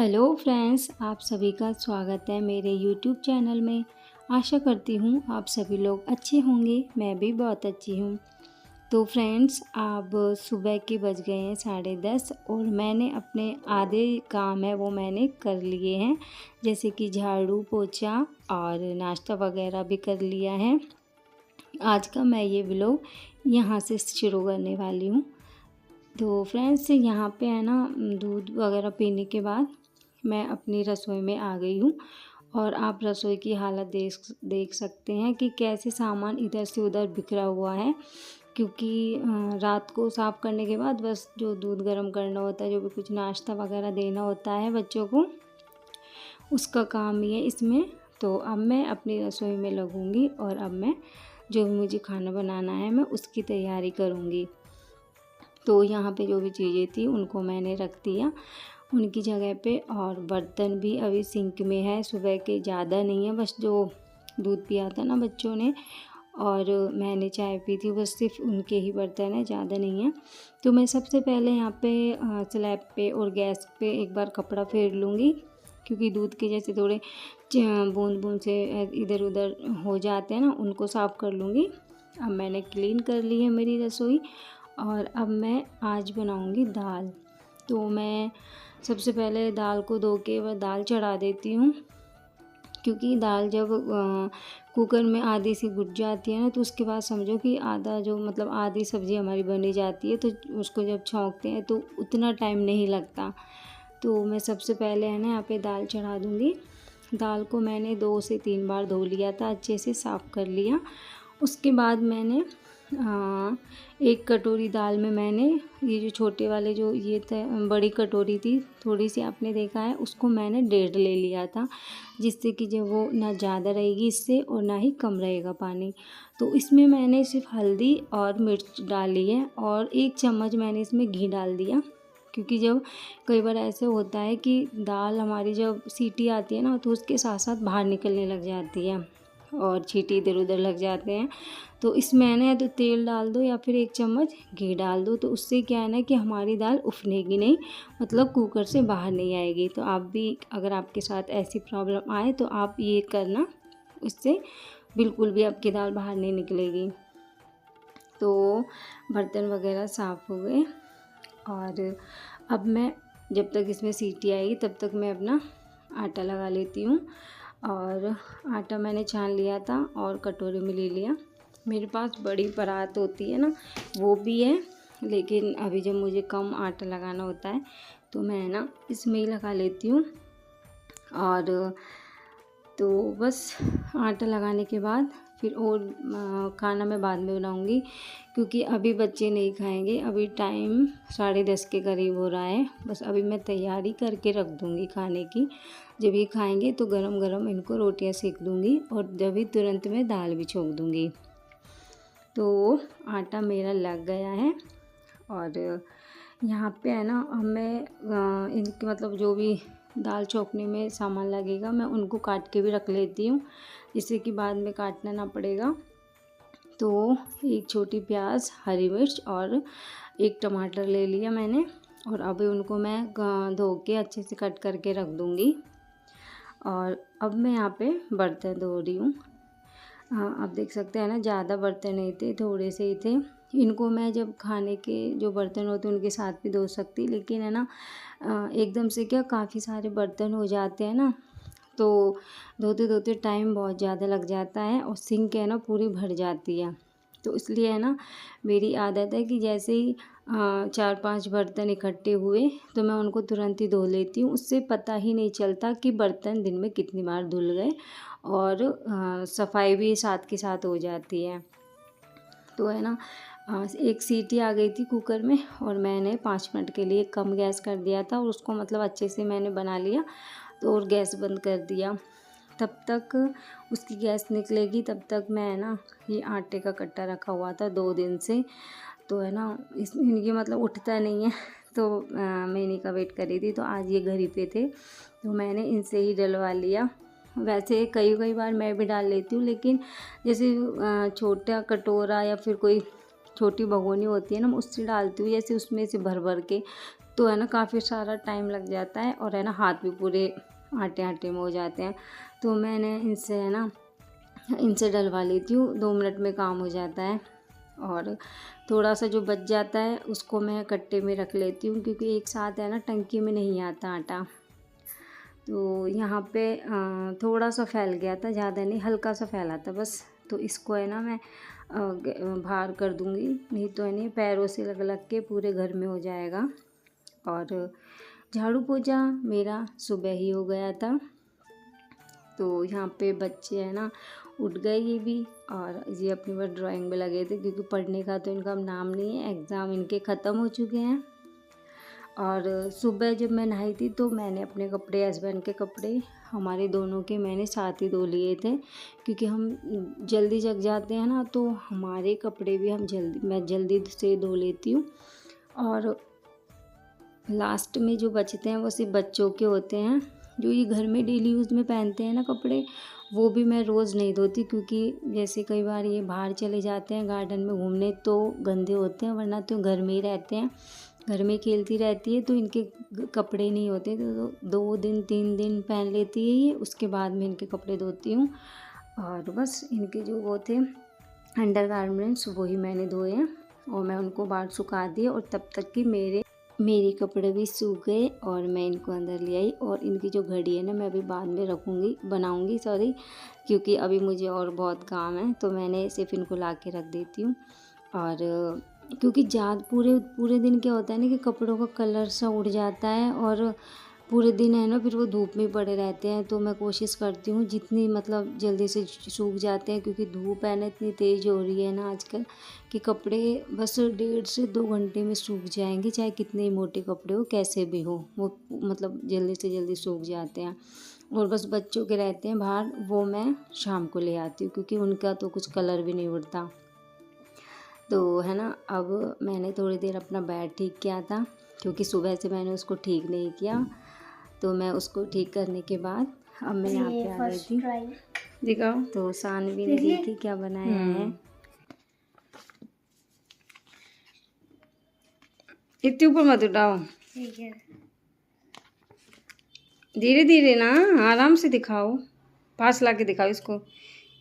Hello friends, आप सभी का स्वागत है मेरे यूट्यूब चैनल में। आशा करती हूँ आप सभी लोग अच्छे होंगे। मैं भी बहुत अच्छी हूँ। तो फ्रेंड्स, अब सुबह के बज गए हैं 10:30 और मैंने अपने आधे काम है वो मैंने कर लिए हैं, जैसे कि झाड़ू पोछा और नाश्ता वगैरह भी कर लिया है। आज का मैं ये व्लॉग यहाँ से शुरू करने वाली हूँ। तो फ्रेंड्स, यहाँ पे है ना, दूध वगैरह पीने के बाद मैं अपनी रसोई में आ गई हूँ और आप रसोई की हालत देख सकते हैं कि कैसे सामान इधर से उधर बिखरा हुआ है। क्योंकि रात को साफ़ करने के बाद बस जो दूध गर्म करना होता है, जो भी कुछ नाश्ता वगैरह देना होता है बच्चों को, उसका काम ही है इसमें। तो अब मैं अपनी रसोई में लगूंगी और अब मैं जो भी मुझे खाना बनाना है मैं उसकी तैयारी करूँगी। तो यहाँ पे जो भी चीज़ें थी उनको मैंने रख दिया उनकी जगह पे, और बर्तन भी अभी सिंक में है। सुबह के ज़्यादा नहीं है, बस जो दूध पिया था ना बच्चों ने और मैंने चाय पी थी, बस सिर्फ उनके ही बर्तन है, ज़्यादा नहीं है। तो मैं सबसे पहले यहाँ पे स्लैब पे और गैस पे एक बार कपड़ा फेर लूँगी, क्योंकि दूध के जैसे थोड़े बूंद बूंद से इधर उधर हो जाते हैं ना, उनको साफ़ कर लूँगी। अब मैंने क्लीन कर ली है मेरी रसोई और अब मैं आज बनाऊँगी दाल। तो मैं सबसे पहले दाल को धो के वह दाल चढ़ा देती हूँ, क्योंकि दाल जब कुकर में आधी सी घुट जाती है ना, तो उसके बाद समझो कि आधा जो मतलब आधी सब्ज़ी हमारी बनी जाती है। तो उसको जब छौंकते हैं तो उतना टाइम नहीं लगता। तो मैं सबसे पहले है ना यहाँ पे दाल चढ़ा दूँगी। दाल को मैंने 2 से 3 बार धो लिया था, अच्छे से साफ़ कर लिया। उसके बाद मैंने 1 कटोरी दाल में मैंने ये जो छोटे वाले जो ये थे, बड़ी कटोरी थी थोड़ी सी, आपने देखा है, उसको मैंने 1.5 ले लिया था, जिससे कि जब वो ना ज़्यादा रहेगी इससे और ना ही कम रहेगा पानी। तो इसमें मैंने सिर्फ हल्दी और मिर्च डाली है और 1 चम्मच मैंने इसमें घी डाल दिया। क्योंकि जब कई बार ऐसे होता है कि दाल हमारी जब सीटी आती है ना, तो उसके साथ साथ बाहर निकलने लग जाती है और छींटे इधर उधर लग जाते हैं। तो इसमें है ना, तो तेल डाल दो या फिर 1 चम्मच घी डाल दो। तो उससे क्या है ना कि हमारी दाल उफनेगी नहीं, मतलब कुकर से बाहर नहीं आएगी। तो आप भी, अगर आपके साथ ऐसी प्रॉब्लम आए तो आप ये करना, उससे बिल्कुल भी आपकी दाल बाहर नहीं निकलेगी। तो बर्तन वगैरह साफ़ हो गए और अब मैं, जब तक इसमें सीटी आएगी तब तक मैं अपना आटा लगा लेती हूँ। और आटा मैंने छान लिया था और कटोरे में ले लिया। मेरे पास बड़ी परात होती है ना, वो भी है, लेकिन अभी जब मुझे कम आटा लगाना होता है तो मैं ना इसमें ही लगा लेती हूँ। और तो बस आटा लगाने के बाद फिर और खाना मैं बाद में बनाऊँगी, क्योंकि अभी बच्चे नहीं खाएंगे। अभी टाइम 10:30 के करीब हो रहा है। बस अभी मैं तैयारी करके रख दूँगी खाने की। जब ये खाएंगे तो गरम गरम इनको रोटियां सेक दूँगी और जब ही तुरंत में दाल भी छोंक दूँगी। तो आटा मेरा लग गया है और यहाँ पे है ना, मैं इनके मतलब जो भी दाल छोंकने में सामान लगेगा मैं उनको काट के भी रख लेती हूँ, जिससे कि बाद में काटना ना पड़ेगा। तो 1 छोटी प्याज, हरी मिर्च और 1 टमाटर ले लिया मैंने और अभी उनको मैं धो के अच्छे से कट करके रख दूँगी। और अब मैं यहाँ पे बर्तन धो रही हूँ। आप देख सकते हैं ना, ज़्यादा बर्तन नहीं थे, थोड़े से ही थे। इनको मैं जब खाने के जो बर्तन होते हैं उनके साथ भी धो सकती, लेकिन है ना एकदम से क्या काफ़ी सारे बर्तन हो जाते हैं ना, तो धोते धोते टाइम बहुत ज़्यादा लग जाता है और सिंक है ना पूरी भर जाती है। तो इसलिए है ना, मेरी आदत है कि जैसे ही 4-5 बर्तन इकट्ठे हुए तो मैं उनको तुरंत ही धो लेती हूँ। उससे पता ही नहीं चलता कि बर्तन दिन में कितनी बार धुल गए और सफाई भी साथ के साथ हो जाती है। तो है ना, 1 सीटी आ गई थी कुकर में और मैंने 5 मिनट के लिए कम गैस कर दिया था और उसको मतलब अच्छे से मैंने बना लिया। तो और गैस बंद कर दिया। तब तक उसकी गैस निकलेगी, तब तक मैं है ना, ये आटे का कट्टा रखा हुआ था 2 दिन से, तो है ना ये मतलब उठता नहीं है। तो मैं इन्हीं का वेट कर रही थी, तो आज ये घर ही पे थे तो मैंने इनसे ही डलवा लिया। वैसे कई कई बार मैं भी डाल लेती हूँ, लेकिन जैसे छोटा कटोरा या फिर कोई छोटी भगोनी होती है ना, मैं उससे डालती हूँ जैसे उसमें से भर भर के, तो है ना काफ़ी सारा टाइम लग जाता है और है ना हाथ भी पूरे आटे आटे में हो जाते हैं। तो मैंने इनसे है ना इनसे डलवा लेती हूँ, 2 मिनट में काम हो जाता है। और थोड़ा सा जो बच जाता है उसको मैं कट्टे में रख लेती हूँ, क्योंकि एक साथ है ना टंकी में नहीं आता आटा। तो यहाँ पे थोड़ा सा फैल गया था, ज़्यादा नहीं, हल्का सा फैला था बस। तो इसको है ना मैं बाहर कर दूँगी, नहीं तो है नहीं पैरों से लग लग के पूरे घर में हो जाएगा। और झाड़ू पोछा मेरा सुबह ही हो गया था। तो यहाँ पे बच्चे हैं ना उठ गए ये भी, और ये अपनी बार ड्राइंग में लगे थे, क्योंकि पढ़ने का तो इनका नाम नहीं है, एग्ज़ाम इनके ख़त्म हो चुके हैं। और सुबह जब मैं नहाई थी तो मैंने अपने कपड़े, हस्बैंड के कपड़े, हमारे दोनों के मैंने साथ ही धो लिए थे, क्योंकि हम जल्दी जग जाते हैं ना, तो हमारे कपड़े भी मैं जल्दी से धो लेती हूँ। और लास्ट में जो बचते हैं वो सिर्फ बच्चों के होते हैं, जो ये घर में डेली यूज़ में पहनते हैं ना कपड़े, वो भी मैं रोज़ नहीं धोती, क्योंकि जैसे कई बार ये बाहर चले जाते हैं गार्डन में घूमने तो गंदे होते हैं, वरना तो घर में ही रहते हैं, घर में खेलती रहती है, तो इनके कपड़े नहीं होते, तो 2 दिन 3 दिन पहन लेती है ये, उसके बाद में इनके कपड़े धोती हूँ। और बस इनके जो वो थे अंडर गारमेंट्स वही मैंने धोए हैं, और मैं उनको बाहर सुखा दिए, और तब तक कि मेरे कपड़े भी सूख गए और मैं इनको अंदर ले आई। और इनकी जो घड़ी है ना मैं अभी बाद में बनाऊंगी क्योंकि अभी मुझे और बहुत काम है, तो मैंने सिर्फ इनको ला के रख देती हूँ। और क्योंकि पूरे पूरे दिन क्या होता है ना कि कपड़ों का कलर सा उड़ जाता है, और पूरे दिन है ना फिर वो धूप में पड़े रहते हैं, तो मैं कोशिश करती हूँ जितनी मतलब जल्दी से सूख जाते हैं, क्योंकि धूप है ना इतनी तेज़ हो रही है ना आजकल कि कपड़े बस 1.5 से 2 घंटे में सूख जाएंगे, चाहे कितने ही मोटे कपड़े हो कैसे भी हो, वो मतलब जल्दी से जल्दी सूख जाते हैं। और बस बच्चों के रहते हैं बाहर, वो मैं शाम को ले आती हूँ, क्योंकि उनका तो कुछ कलर भी नहीं उड़ता। तो है ना, अब मैंने थोड़ी देर अपना बेड ठीक किया था, क्योंकि सुबह से मैंने उसको ठीक नहीं किया। तो मैं उसको ठीक करने के बाद अब मैं यहाँ पे आ गई थी। दिखाओ। तो सानवी ने देखी क्या बनाया है। इतने ऊपर मत उठाओ, ठीक है, धीरे धीरे ना, आराम से दिखाओ, पास ला के दिखाओ इसको,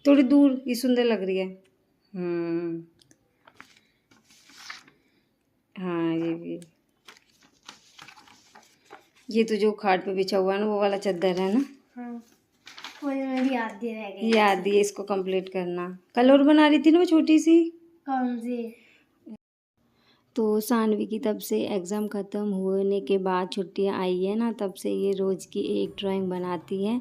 थोड़ी दूर, ये सुंदर लग रही है। हाँ ये भी, ये तो जो खाट पे बिछा हुआ है ना वो वाला चादर है ना। हाँ, वो मेरी याद है इसको कंप्लीट करना। कल और बना रही थी ना वो छोटी सी। कौन सी? तो सानवी की तब से एग्ज़ाम ख़त्म होने के बाद छुट्टियां आई है ना, तब से ये रोज़ की एक ड्राइंग बनाती है।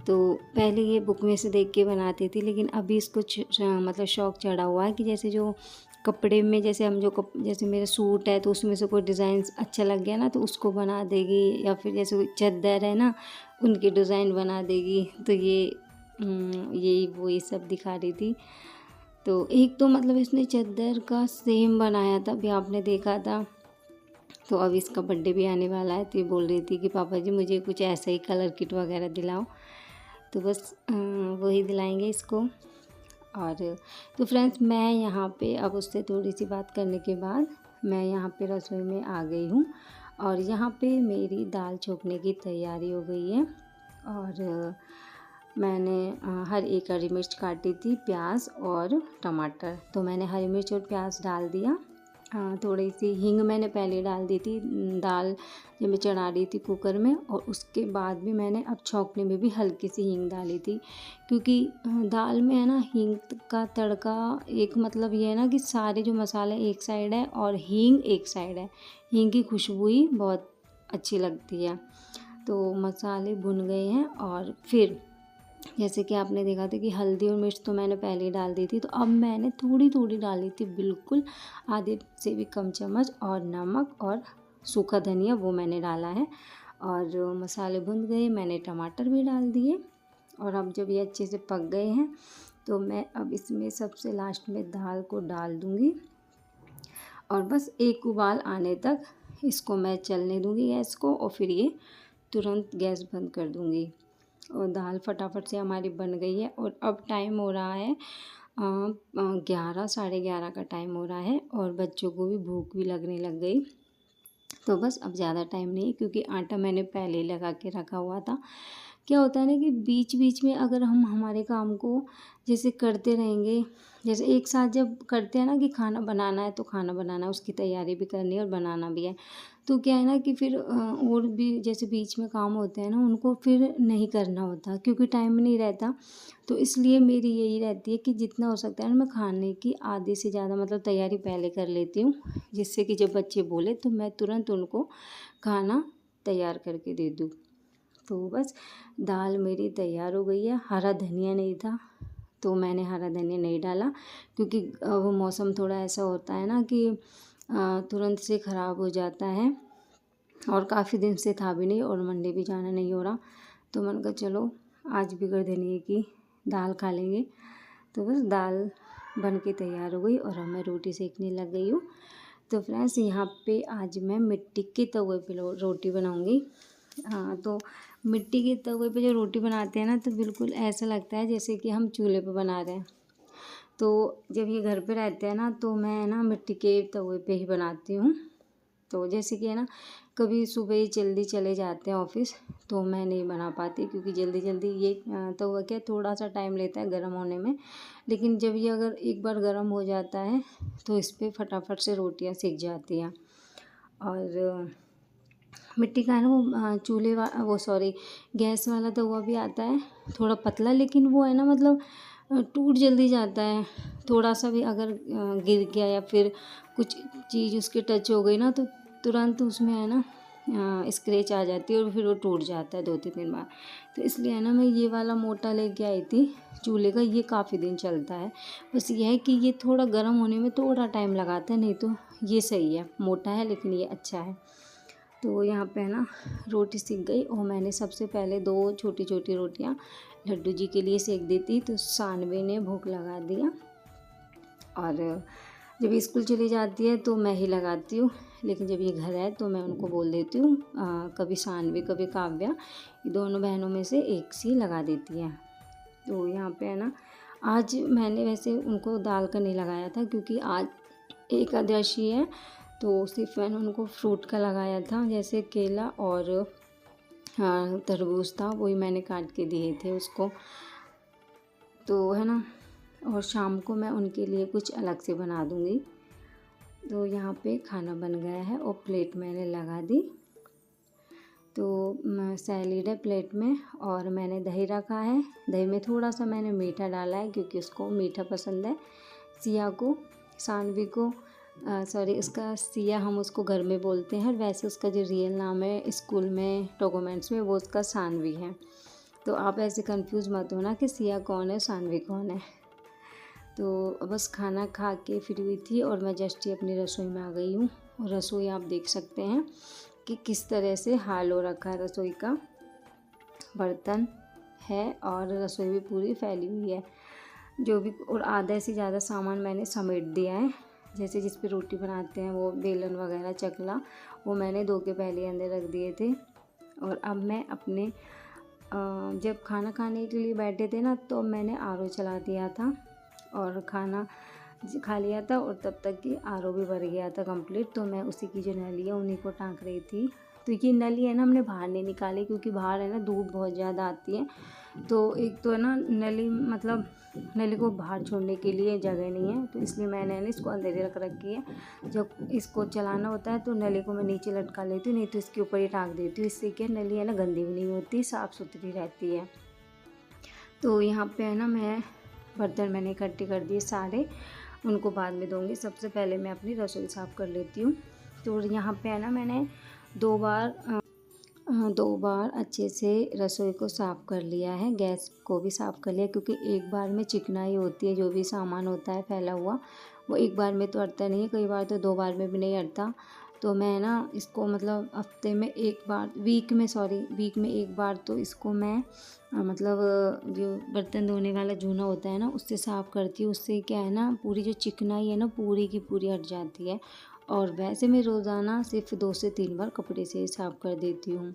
तो पहले ये बुक में से देख के बनाती थी, लेकिन अभी इसको मतलब शौक़ चढ़ा हुआ है कि जैसे जो कपड़े में, जैसे जैसे मेरा सूट है तो उसमें से कोई डिज़ाइन अच्छा लग गया ना तो उसको बना देगी, या फिर जैसे कोई चादर है ना उनकी डिज़ाइन बना देगी। तो यही वो ये सब दिखा रही थी। तो एक तो मतलब इसने चादर का सेम बनाया था, अभी आपने देखा था। तो अब इसका बर्थडे भी आने वाला है, तो ये बोल रही थी कि पापा जी मुझे कुछ ऐसा ही कलर किट वगैरह दिलाओ, तो बस वही दिलाएंगे इसको। और तो फ्रेंड्स, मैं यहाँ पे अब उससे थोड़ी सी बात करने के बाद मैं यहाँ पे रसोई में आ गई हूँ, और यहाँ पे मेरी दाल छोंकने की तैयारी हो गई है। और मैंने हर एक हरी मिर्च काटी थी, प्याज और टमाटर, तो मैंने हरी मिर्च और प्याज डाल दिया। थोड़ी सी हींग मैंने पहले डाल दी थी दाल जब मैं चढ़ा रही थी कुकर में, और उसके बाद भी मैंने अब छौंकने में भी हल्की सी हींग डाली थी, क्योंकि दाल में है ना हींग का तड़का एक मतलब ये है ना कि सारे जो मसाले एक साइड है और हींग एक साइड है, हींग की खुशबू ही बहुत अच्छी लगती है। तो मसाले भुन गए हैं, और फिर जैसे कि आपने देखा था कि हल्दी और मिर्च तो मैंने पहले ही डाल दी थी, तो अब मैंने थोड़ी थोड़ी डाली थी, बिल्कुल आधे से भी कम चम्मच, और नमक और सूखा धनिया वो मैंने डाला है। और मसाले भुन गए, मैंने टमाटर भी डाल दिए, और अब जब ये अच्छे से पक गए हैं तो मैं अब इसमें सबसे लास्ट में दाल को डाल दूँगी, और बस एक उबाल आने तक इसको मैं चलने दूँगी गैस को, और फिर ये तुरंत गैस बंद कर दूँगी। और दाल फटाफट से हमारी बन गई है। और अब टाइम हो रहा है 11 साढ़े 11 का टाइम हो रहा है और बच्चों को भी भूख भी लगने लग गई। तो बस अब ज़्यादा टाइम नहीं है क्योंकि आटा मैंने पहले ही लगा के रखा हुआ था। क्या होता है ना कि बीच बीच में अगर हम हमारे काम को जैसे करते रहेंगे, जैसे एक साथ जब करते हैं ना कि खाना बनाना है तो खाना बनाना है, उसकी तैयारी भी करनी है और बनाना भी है, तो क्या है ना कि फिर और भी जैसे बीच में काम होते हैं ना उनको फिर नहीं करना होता क्योंकि टाइम नहीं रहता। तो इसलिए मेरी यही रहती है कि जितना हो सकता है ना मैं खाने की आधे से ज़्यादा मतलब तैयारी पहले कर लेती हूँ, जिससे कि जब बच्चे बोले तो मैं तुरंत उनको खाना तैयार करके दे दूँ। तो बस दाल मेरी तैयार हो गई है। हरा धनिया नहीं था तो मैंने हरा धनिया नहीं डाला क्योंकि वो मौसम थोड़ा ऐसा होता है ना कि तुरंत से ख़राब हो जाता है और काफ़ी दिन से था भी नहीं और मंडी भी जाना नहीं हो रहा, तो मैंने कहा चलो आज बगैर धनिए की दाल खा लेंगे। तो बस दाल बन के तैयार हो गई और अब मैं रोटी सेकने लग गई हूँ। तो फ्रेंड्स यहाँ पे आज मैं मिट्टी के तवे पे रोटी बनाऊँगी। तो मिट्टी के तवे पे जो रोटी बनाते हैं ना तो बिल्कुल ऐसा लगता है जैसे कि हम चूल्हे पे बना रहे हैं। तो जब ये घर पे रहते हैं ना तो मैं ना मिट्टी के तवे पे ही बनाती हूँ। तो जैसे कि है ना कभी सुबह ही जल्दी चले जाते हैं ऑफिस तो मैं नहीं बना पाती क्योंकि जल्दी जल्दी ये तवा क्या थोड़ा सा टाइम लेता है गर्म होने में, लेकिन जब ये अगर एक बार गर्म हो जाता है तो इस पर फटाफट से रोटियां सिक जाती हैं। और मिट्टी का है ना वो चूल्हे वो सॉरी गैस वाला तवा भी आता है थोड़ा पतला, लेकिन वो है ना मतलब टूट जल्दी जाता है। थोड़ा सा भी अगर गिर गया या फिर कुछ चीज़ उसके टच हो गई ना तो तुरंत उसमें है ना स्क्रैच आ जाती है और फिर वो टूट जाता है 2-3 बार। तो इसलिए है ना मैं ये वाला मोटा लेके आई थी चूल्हे का, ये काफ़ी दिन चलता है। बस ये है कि ये थोड़ा गर्म होने में थोड़ा टाइम लगाता है, नहीं तो ये सही है, मोटा है लेकिन ये अच्छा है। तो यहाँ पे है ना रोटी सीख गई और मैंने सबसे पहले 2 छोटी छोटी रोटियाँ लड्डू जी के लिए सेक दी थी, तो सानवी ने भूख लगा दिया। और जब स्कूल चली जाती है तो मैं ही लगाती हूँ, लेकिन जब ये घर है तो मैं उनको बोल देती हूँ कभी सानवी कभी काव्या, ये दोनों बहनों में से एक सी लगा देती है। तो यहाँ पे है ना आज मैंने वैसे उनको दाल का नहीं लगाया था क्योंकि आज एकादशी है, तो सिर्फ मैंने उनको फ्रूट का लगाया था, जैसे केला और तरबूज था वही मैंने काट के दिए थे उसको। तो है ना और शाम को मैं उनके लिए कुछ अलग से बना दूँगी। तो यहाँ पे खाना बन गया है और प्लेट मैंने लगा दी। तो सैलेड है प्लेट में और मैंने दही रखा है। दही में थोड़ा सा मैंने मीठा डाला है क्योंकि उसको मीठा पसंद है। सिया को, सानवी को सॉरी उसका सिया हम उसको घर में बोलते हैं, वैसे उसका जो रियल नाम है स्कूल में डॉक्यूमेंट्स में वो उसका सानवी है। तो आप ऐसे कंफ्यूज मत होना कि सिया कौन है सानवी कौन है। तो बस खाना खा के फ्री हुई थी और मैं जस्ट ही अपनी रसोई में आ गई हूँ। और रसोई आप देख सकते हैं कि किस तरह से हाल हो रखा है रसोई का। बर्तन है और रसोई भी पूरी फैली हुई है जो भी, और आधा से ज़्यादा सामान मैंने समेट दिया है। जैसे जिस पे रोटी बनाते हैं वो बेलन वगैरह चकला वो मैंने धो के पहले अंदर रख दिए थे। और अब मैं अपने जब खाना खाने के लिए बैठे थे ना तो मैंने आर ओ चला दिया था और खाना खा लिया था और तब तक कि आर ओ भी भर गया था कंप्लीट। तो मैं उसी की जो नली है उन्हीं को टाँक रही थी। तो ये नली है ना हमने बाहर नहीं निकाली क्योंकि बाहर है ना धूप बहुत ज़्यादा आती है, तो एक तो है ना नली मतलब नली को बाहर छोड़ने के लिए जगह नहीं है, तो इसलिए मैंने ना इसको अंदर ही रख रखी है। जब इसको चलाना होता है तो नली को मैं नीचे लटका लेती हूँ, नहीं तो इसके ऊपर ही टाँक देती हूँ। इससे क्या नली है ना गंदी भी नहीं होती, साफ़ सुथरी रहती है। तो यहाँ पे है ना मैं बर्तन मैंने इकट्ठे कर दिए सारे, उनको बाद में दूँगी। सबसे पहले मैं अपनी रसोई साफ़ कर लेती हूँ। तो यहाँ पे है ना मैंने 2 बार अच्छे से रसोई को साफ़ कर लिया है, गैस को भी साफ़ कर लिया क्योंकि एक बार में चिकनाई होती है, जो भी सामान होता है फैला हुआ वो एक बार में तो अटता नहीं है, कई बार तो 2 बार में भी नहीं अटता। तो मैं ना इसको मतलब हफ्ते में एक बार, वीक में एक बार तो इसको मैं मतलब जो बर्तन धोने वाला जूना होता है ना उससे साफ़ करती हूँ। उससे क्या है ना पूरी जो चिकनाई है ना पूरी की पूरी हट जाती है। और वैसे मैं रोज़ाना सिर्फ 2 से 3 बार कपड़े से साफ़ कर देती हूँ।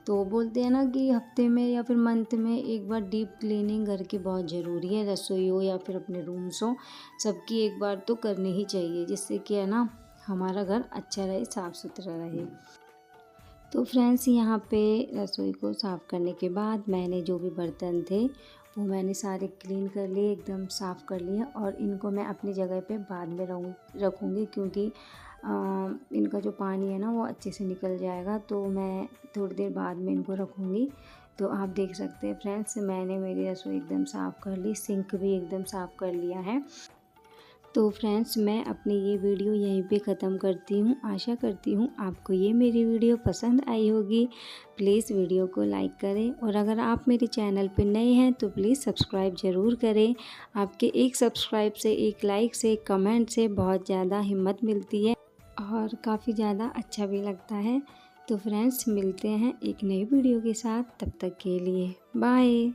तो बोलते हैं ना कि हफ्ते में या फिर मंथ में एक बार डीप क्लीनिंग घर की बहुत ज़रूरी है। रसोई हो या फिर अपने रूम्स हो, सबकी एक बार तो करनी ही चाहिए, जिससे कि है ना हमारा घर अच्छा रहे, साफ़ सुथरा रहे। तो फ्रेंड्स यहाँ पे रसोई को साफ़ करने के बाद मैंने जो भी बर्तन थे वो मैंने सारे क्लीन कर लिए, एकदम साफ़ कर लिए। और इनको मैं अपनी जगह पे बाद में रखूँगी, क्योंकि इनका जो पानी है ना वो अच्छे से निकल जाएगा, तो मैं थोड़ी देर बाद में इनको रखूँगी। तो आप देख सकते हैं फ्रेंड्स, मैंने मेरी रसोई एकदम साफ़ कर ली, सिंक भी एकदम साफ़ कर लिया है। तो फ्रेंड्स मैं अपनी ये वीडियो यहीं पे ख़त्म करती हूँ। आशा करती हूँ आपको ये मेरी वीडियो पसंद आई होगी। प्लीज़ वीडियो को लाइक करें, और अगर आप मेरे चैनल पे नए हैं तो प्लीज़ सब्सक्राइब ज़रूर करें। आपके एक सब्सक्राइब से, एक लाइक से, कमेंट से बहुत ज़्यादा हिम्मत मिलती है और काफ़ी ज़्यादा अच्छा भी लगता है। तो फ्रेंड्स मिलते हैं एक नई वीडियो के साथ, तब तक के लिए बाय।